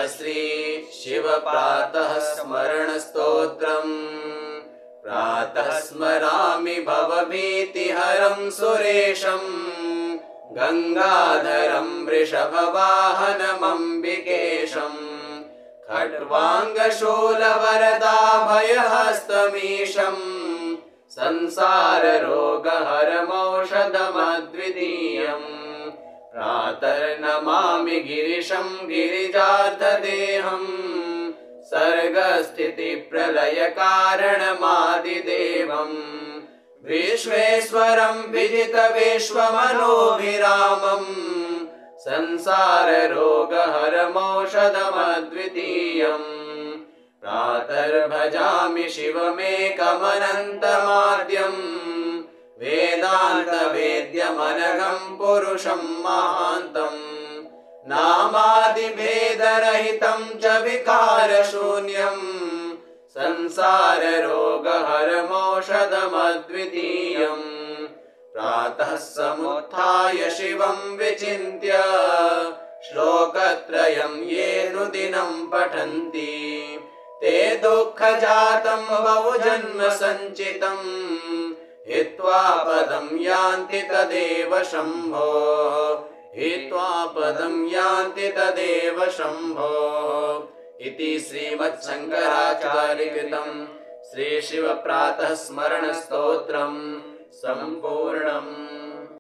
श्री शिव प्रातः स्मरण स्तोत्रम् प्रातः स्मरामि भवभीतिहरं सुरेशं गंगाधरं वृषभवाहनमम्बिकेशं खट्वाङ्गशूलवरदाभयहस्तमीशं संसाररोगहरमौषधमद्वितीयम् प्रातर्नमामि गिरिशं गिरिजार्धदेहं सर्गस्थितिप्रलयकारणमादिदेवं विश्वेश्वरं विजितविश्वमनोभिरामं संसाररोगहरमौषधमद्वितीयम् प्रातर्भजामि शिवमेकमनन्तमाद्यम् वेदान्तवेद्यमनघं पुरुषं महान्तम् नामादिभेदरहितं च विकारशून्यं संसाररोगहरमौषधमद्वितीयम् प्रातः समुत्थाय शिवं विचिन्त्य श्लोकत्रयं ये नुदिनं पठन्ति ते दुःखजातं बहुजन्म सञ्चितं हित्वा पदं यान्ति तदेव शम्भो हित्वा पदं यान्ति तदेव शम्भो इति श्रीमच्छङ्कराचार्यकृतं श्री शिव प्रातः स्मरण स्तोत्रम् सम्पूर्णम्।